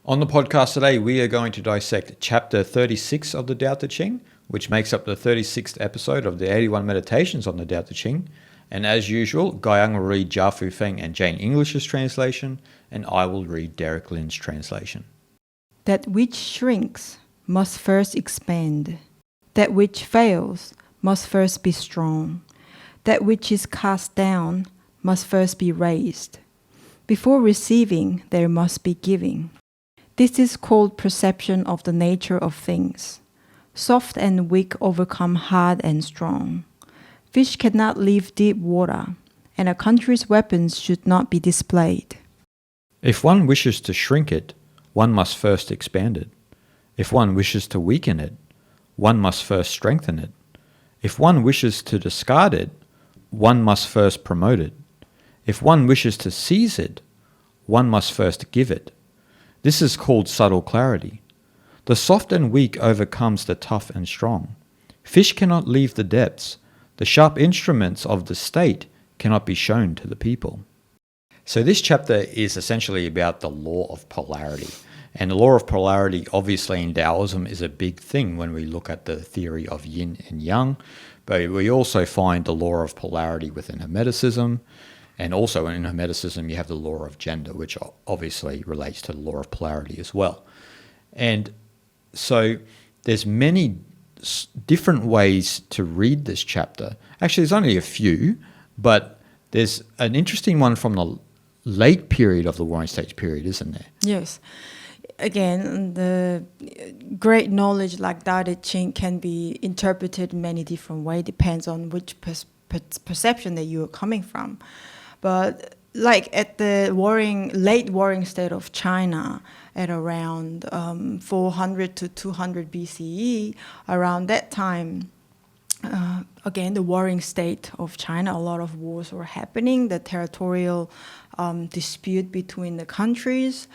On the podcast today, we are going to dissect Chapter 36 of the Tao Te Ching, which makes up the 36th episode of the 81 Meditations on the Tao Te Ching. And as usual, Guyang will read Jia Fu Feng and Jane English's translation, and I will read Derek Lin's translation. That which shrinks must first expand. That which fails must first be strong. That which is cast down must first be raised. Before receiving, there must be giving. This is called perception of the nature of things. Soft and weak overcome hard and strong. Fish cannot leave deep water, and a country's weapons should not be displayed. If one wishes to shrink it, one must first expand it. If one wishes to weaken it, one must first strengthen it. If one wishes to discard it, one must first promote it. If one wishes to seize it, one must first give it. This is called subtle clarity. The soft and weak overcomes the tough and strong. Fish cannot leave the depths. The sharp instruments of the state cannot be shown to the people. So this chapter is essentially about the law of polarity. And the law of polarity, obviously in Taoism, is a big thing when we look at the theory of Yin and Yang. But we also find the law of polarity within Hermeticism. And also in Hermeticism, you have the law of gender, which obviously relates to the law of polarity as well. And so there's many different ways to read this chapter. Actually, there's only a few, but there's an interesting one from the late period of the Warring States period, isn't there? Yes. Again, the great knowledge like Tao Te Ching can be interpreted in many different ways, depends on which perception that you are coming from. But like at the late warring state of China, at around 400 to 200 BCE, around that time, again, the warring state of China, a lot of wars were happening, the territorial dispute between the countries.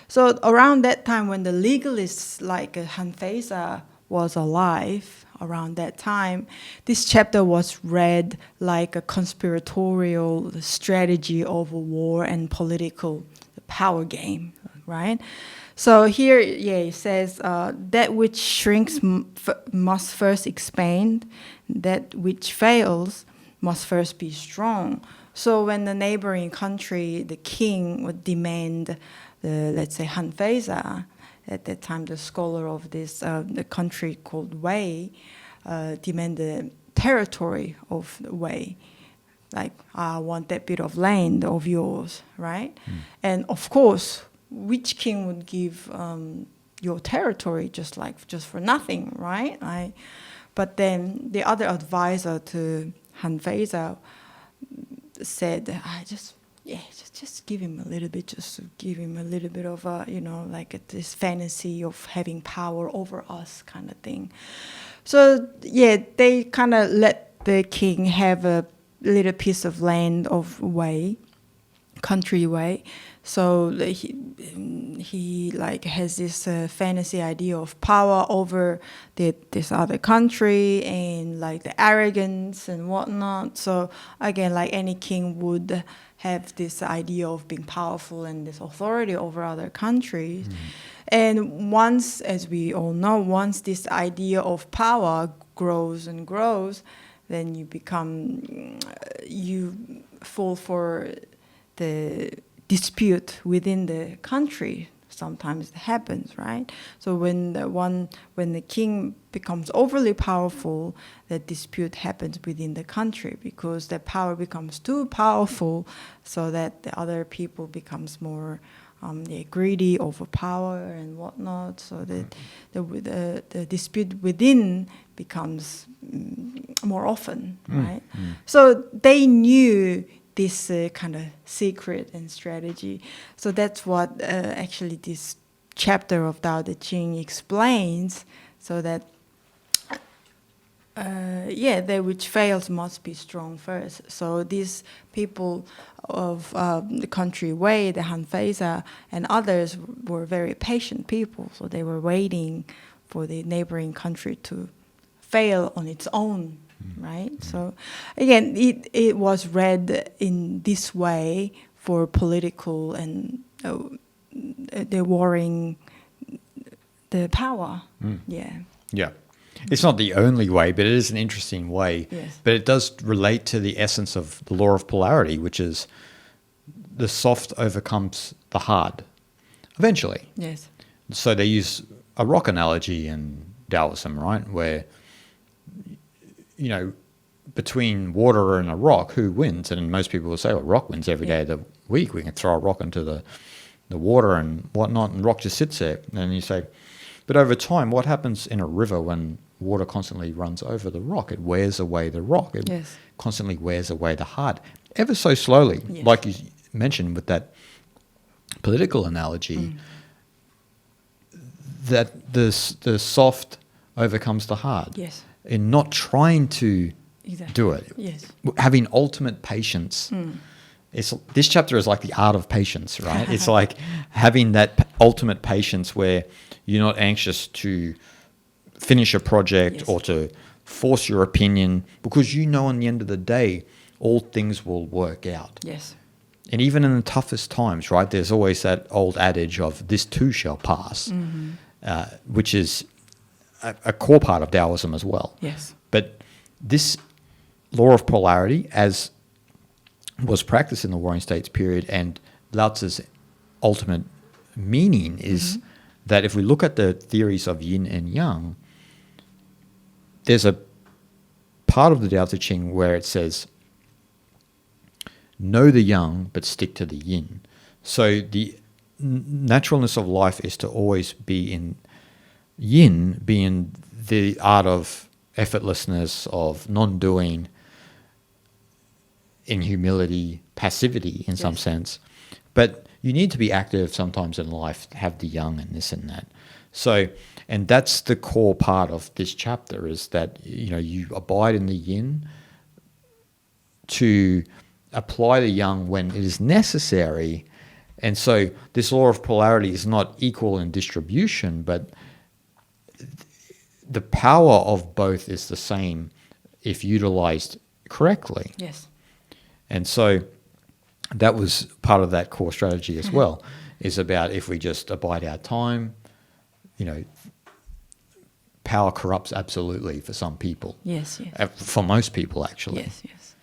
So around that time, when the legalists like Han Feiza was alive, around that time, this chapter was read like a conspiratorial strategy of a war and political power game, right? So here, it says, that which shrinks must first expand, that which fails must first be strong. So when the neighboring country, the king would demand, let's say Han Feiza, at that time the scholar of this the country called Wei, demand the territory of the Wei. Like, I want that bit of land of yours, right? And of course, which king would give your territory just for nothing, right? But then the other advisor to Han Feiza said, just give him a little bit, just give him a little bit of this fantasy of having power over us kind of thing. So they kind of let the king have a little piece of land of Wei, country Wei. So he has this fantasy idea of power over this other country and like the arrogance and whatnot. So again, like any king would have this idea of being powerful and this authority over other countries. And once, as we all know, once this idea of power grows and grows, then you fall for the dispute within the country. Sometimes it happens, right? So when the king becomes overly powerful, the dispute happens within the country because the power becomes too powerful, so that the other people becomes more greedy over power and whatnot. So that the dispute within becomes more often, right? So they knew this kind of secret and strategy. So that's what actually this chapter of Tao Te Ching explains, so that that which fails must be strong first. So these people of the country Wei, the Han Feiza, and others were very patient people. So they were waiting for the neighboring country to fail on its own, right? So again, it was read in this way for political and the warring the power. Yeah. Yeah. It's not the only way, but it is an interesting way. Yes. But it does relate to the essence of the law of polarity, which is the soft overcomes the hard eventually. Yes. So they use a rock analogy in Taoism, right? Where, you know, between water and a rock, who wins? And most people will say, well, rock wins every day of the week. We can throw a rock into the water and whatnot, and rock just sits there. And you say, but over time, what happens in a river when water constantly runs over the rock? It wears away the rock. It constantly wears away the hard, ever so slowly. Yes. Like you mentioned with that political analogy, that the soft overcomes the hard. Yes. In not trying to do it. Yes. Having ultimate patience. This chapter is like the art of patience, right? It's like having that ultimate patience where you're not anxious to finish a project or to force your opinion, because you know in the end of the day, all things will work out. Yes. And even in the toughest times, right, there's always that old adage of this too shall pass, which is a core part of Taoism as well. Yes. But this law of polarity, as was practiced in the Warring States period, and Lao Tzu's ultimate meaning is that if we look at the theories of Yin and Yang, there's a part of the Tao Te Ching where it says, know the Yang, but stick to the Yin. So the naturalness of life is to always be in Yin, being the art of effortlessness, of non-doing, in humility, passivity in some sense. But you need to be active sometimes in life, have the Yang and this and that. So, and that's the core part of this chapter, is that, you know, you abide in the Yin to apply the Yang when it is necessary. And so this law of polarity is not equal in distribution, but the power of both is the same if utilized correctly. Yes. And so that was part of that core strategy as well, is about if we just abide our time, you know, power corrupts absolutely for some people. Yes, yes. For most people, actually. Yes, yes.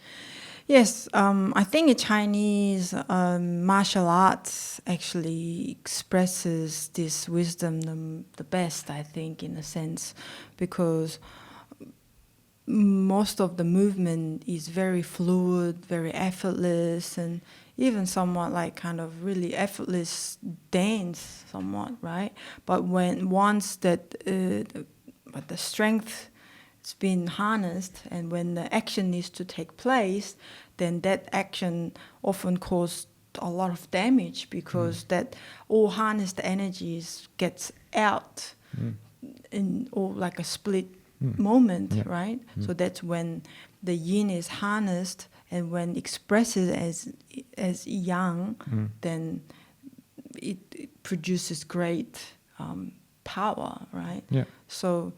Yes, I think in Chinese martial arts actually expresses this wisdom the best, I think, in a sense, because most of the movement is very fluid, very effortless, and even somewhat like kind of really effortless dance, somewhat, right? But when once that but the strength has been harnessed, and when the action needs to take place, then that action often causes a lot of damage, because that all harnessed energies gets out in all like a split moment, right? So that's when the Yin is harnessed, and when expresses as Yang, then it produces great power, right? Yeah. So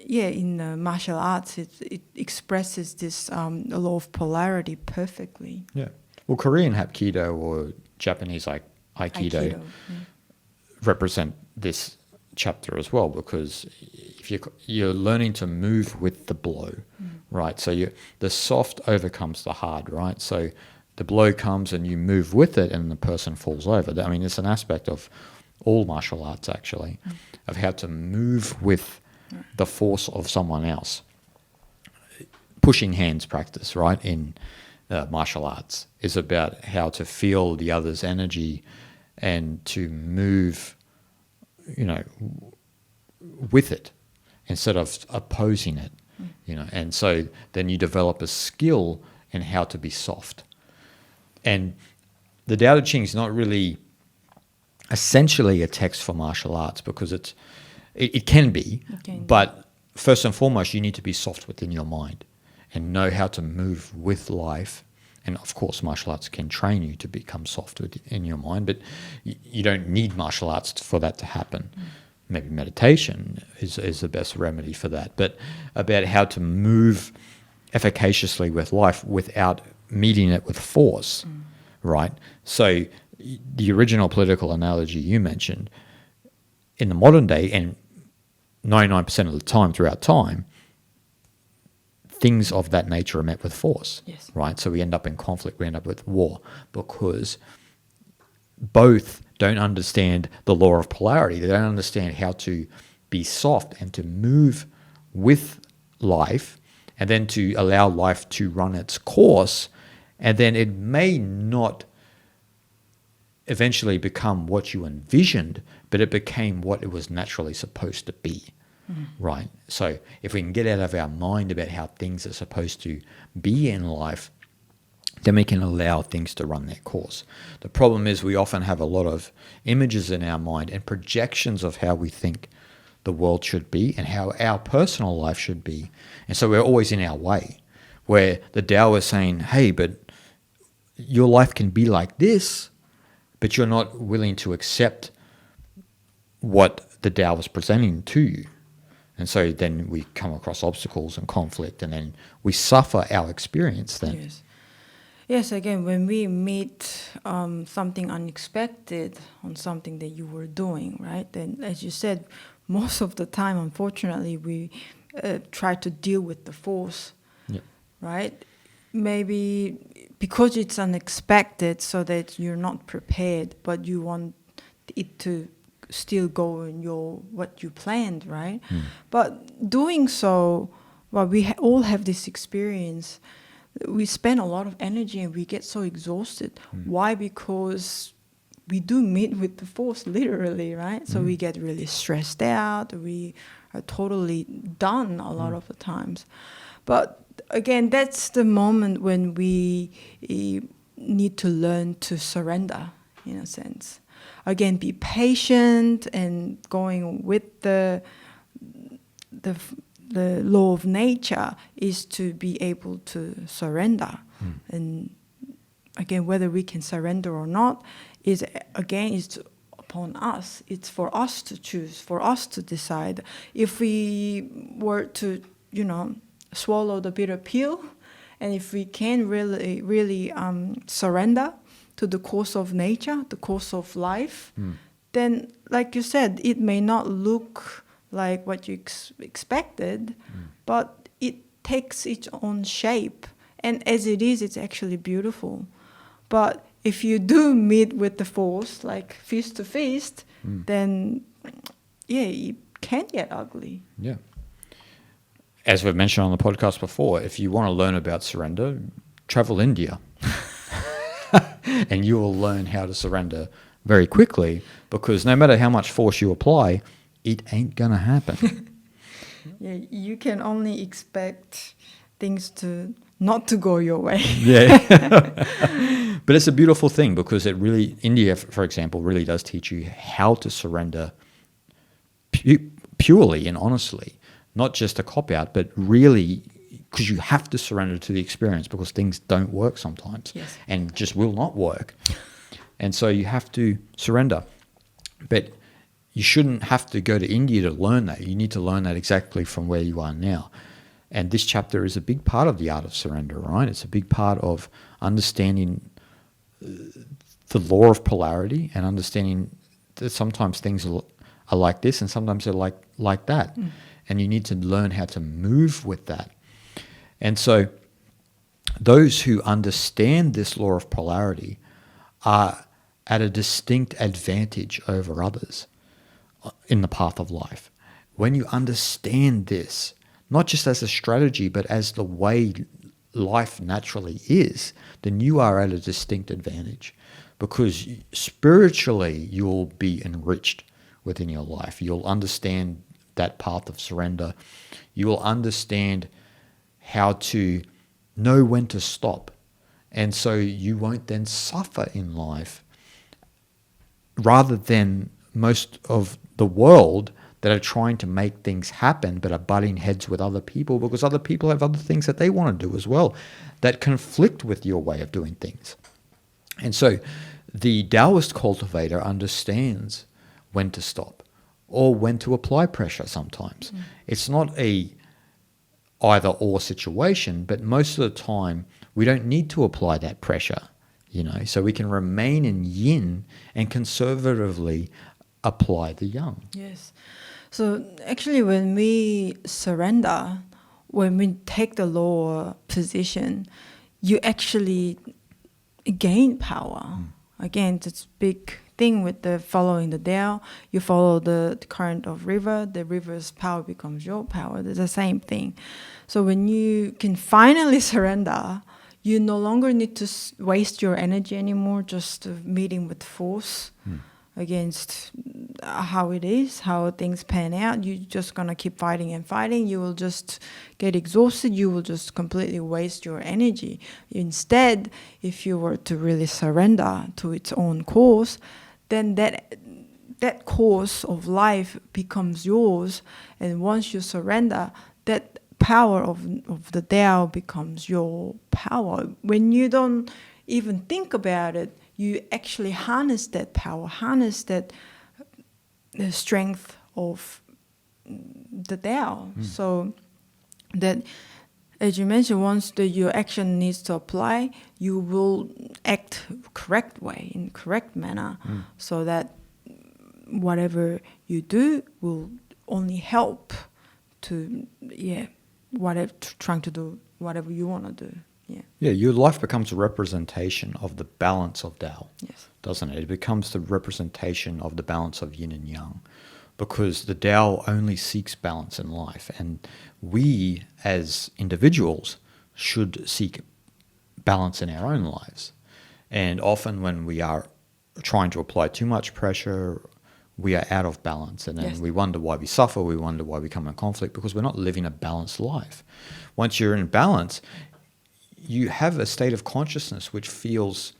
in martial arts, it expresses this law of polarity perfectly. Yeah. Well, Korean Hapkido or Japanese Aikido represent this chapter as well, because if you're learning to move with the blow, right? So the soft overcomes the hard, right? So the blow comes and you move with it, and the person falls over. I mean, it's an aspect of all martial arts, actually, of how to move with the force of someone else. Pushing hands practice, right, in martial arts is about how to feel the other's energy and to move, you know, with it instead of opposing it, you know. And so then you develop a skill in how to be soft. And the Tao Te Ching is not really essentially a text for martial arts, because it can be, but first and foremost, you need to be soft within your mind and know how to move with life. And of course, martial arts can train you to become soft in your mind, but you don't need martial arts for that to happen. Maybe meditation is the best remedy for that. But about how to move efficaciously with life without meeting it with force, right? So the original political analogy you mentioned, in the modern day, and 99% of the time throughout time, things of that nature are met with force, Yes. right? So we end up in conflict, we end up with war, because both don't understand the law of polarity. They don't understand how to be soft and to move with life, and then to allow life to run its course, and then it may not eventually become what you envisioned, but it became what it was naturally supposed to be, right? So if we can get out of our mind about how things are supposed to be in life, then we can allow things to run their course. The problem is we often have a lot of images in our mind and projections of how we think the world should be and how our personal life should be. And so we're always in our way, where the Tao is saying, hey, but your life can be like this, but you're not willing to accept what the Tao is presenting to you. And so then we come across obstacles and conflict, and then we suffer our experience then. Yes. Yes, again, when we meet something unexpected on something that you were doing, right? Then, as you said, most of the time, unfortunately, we try to deal with the force, right? Maybe because it's unexpected, so that you're not prepared, but you want it to still go in what you planned, right? But doing so, well, we all have this experience. We spend a lot of energy and we get so exhausted. Why? Because we do meet with the force, literally, right? So we get really stressed out. We are totally done a lot of the times. But again, that's the moment when we need to learn to surrender, in a sense. Again, be patient and going with the law of nature is to be able to surrender. And again, whether we can surrender or not is upon us. It's for us to choose, for us to decide. If we were to, swallow the bitter pill, and if we can really surrender to the course of nature, the course of life, then, like you said, it may not look like what you expected, but it takes its own shape. And as it is, it's actually beautiful. But if you do meet with the force, like fist to fist, then, it can get ugly. Yeah. As we've mentioned on the podcast before, if you want to learn about surrender, travel India. And you will learn how to surrender very quickly, because no matter how much force you apply, it ain't going to happen. You can only expect things not to go your way. But it's a beautiful thing, because India, for example, really does teach you how to surrender purely and honestly, not just a cop-out, but really, because you have to surrender to the experience, because things don't work sometimes and just will not work. And so you have to surrender. But you shouldn't have to go to India to learn that. You need to learn that exactly from where you are now. And this chapter is a big part of the art of surrender, right? It's a big part of understanding the law of polarity and understanding that sometimes things are like this and sometimes they're like that. And you need to learn how to move with that. And so those who understand this law of polarity are at a distinct advantage over others in the path of life. When you understand this, not just as a strategy, but as the way life naturally is, then you are at a distinct advantage, because spiritually you'll be enriched within your life. You'll understand that path of surrender. You will understand how to know when to stop. And so you won't then suffer in life, rather than most of the world that are trying to make things happen but are butting heads with other people, because other people have other things that they want to do as well that conflict with your way of doing things. And so the Taoist cultivator understands when to stop or when to apply pressure sometimes. It's not a either or situation, but most of the time we don't need to apply that pressure, so we can remain in yin and conservatively apply the Yang. Yes. So actually, when we surrender, when we take the lower position, you actually gain power. Again, it's big thing with the following the Tao. You follow the current of river, the river's power becomes your power. It's the same thing. So when you can finally surrender, you no longer need to waste your energy anymore just meeting with force against how it is, how things pan out. You're just going to keep fighting and fighting. You will just get exhausted. You will just completely waste your energy. Instead, if you were to really surrender to its own course, then that course of life becomes yours. And once you surrender, that power of the Tao becomes your power. When you don't even think about it, you actually harness that power, harness that the strength of the Tao. So that, as you mentioned, once your action needs to apply, you will act correct way, in correct manner, so that whatever you do will only help to, trying to do whatever you want to do. Yeah, your life becomes a representation of the balance of Tao, Yes. doesn't it? It becomes the representation of the balance of Yin and Yang, because the Tao only seeks balance in life, and we as individuals should seek balance in our own lives. And often when we are trying to apply too much pressure, we are out of balance, and then we wonder why we suffer, we wonder why we come in conflict, because we're not living a balanced life. Once you're in balance, you have a state of consciousness which feels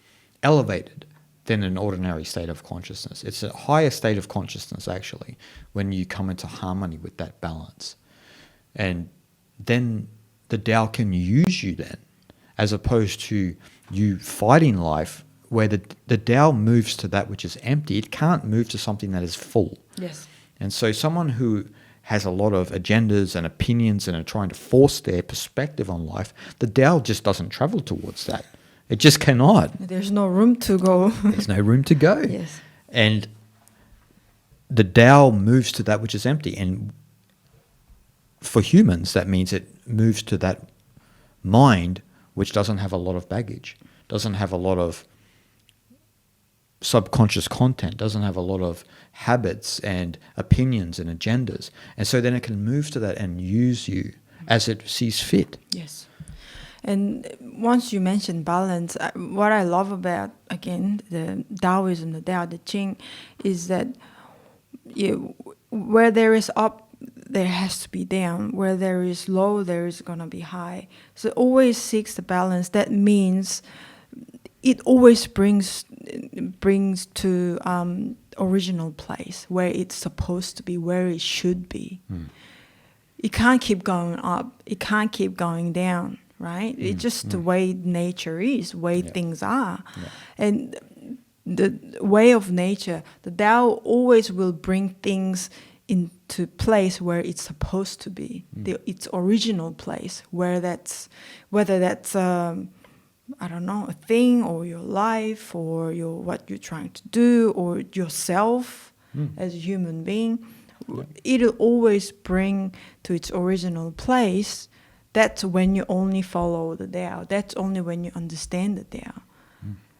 elevated than an ordinary state of consciousness. It's a higher state of consciousness, actually, when you come into harmony with that balance. And then the Tao can use you then, as opposed to you fighting life, where the Tao moves to that which is empty. It can't move to something that is full. Yes. And so someone who has a lot of agendas and opinions and are trying to force their perspective on life, the Tao just doesn't travel towards that. It just cannot. There's no room to go. There's no room to go. Yes. And the Tao moves to that which is empty. And for humans, that means it moves to that mind which doesn't have a lot of baggage, doesn't have a lot of subconscious content, doesn't have a lot of habits and opinions and agendas. And so then it can move to that and use you as it sees fit. Yes. And once you mentioned balance, what I love about, again, the Taoism, the Tao Te Ching, is that where there is up, there has to be down. Where there is low, there is going to be high. So it always seeks the balance. That means it always brings to original place where it's supposed to be, where it should be. It can't keep going up. It can't keep going down, right? It's just the way nature is, way things are. And the way of nature, the Tao always will bring things into place where it's supposed to be, its original place, whether that's I don't know, a thing or your life or what you're trying to do or yourself as a human being. It'll always bring to its original place. That's when you only follow the Tao. That's only when you understand the Tao.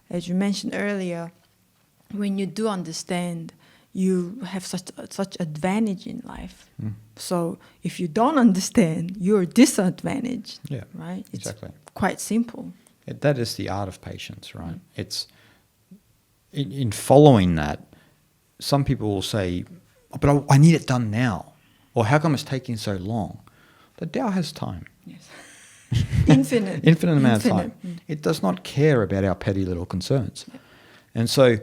As you mentioned earlier, when you do understand, you have such advantage in life. So if you don't understand, you're disadvantaged. Yeah, right? exactly. It's quite simple. That is the art of patience, right? It's in following that, some people will say, oh, but I need it done now. Or how come it's taking so long? The Tao has time. Yes. Infinite. Infinite amount of time. It does not care about our petty little concerns. And so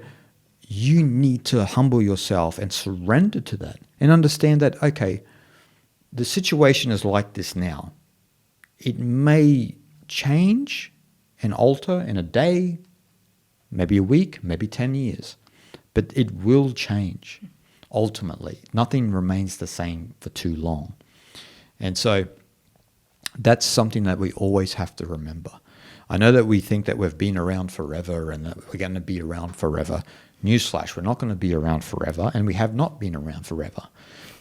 you need to humble yourself and surrender to that and understand that, okay, the situation is like this now. It may change and alter in a day, maybe a week, maybe 10 years. But it will change ultimately. Nothing remains the same for too long. And so that's something that we always have to remember. I know that we think that we've been around forever and that we're going to be around forever. Newsflash, we're not going to be around forever, and we have not been around forever.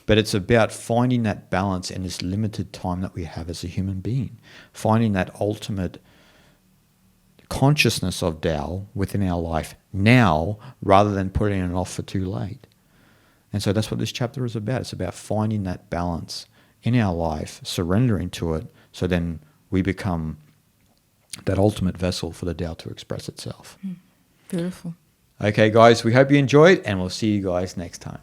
But it's about finding that balance in this limited time that we have as a human being, finding that ultimate consciousness of Tao within our life now, rather than putting it off for too late. And so that's what this chapter is about. It's about finding that balance in our life, surrendering to it, so then we become that ultimate vessel for the Tao to express itself. Beautiful. Okay, guys, we hope you enjoyed, and we'll see you guys next time.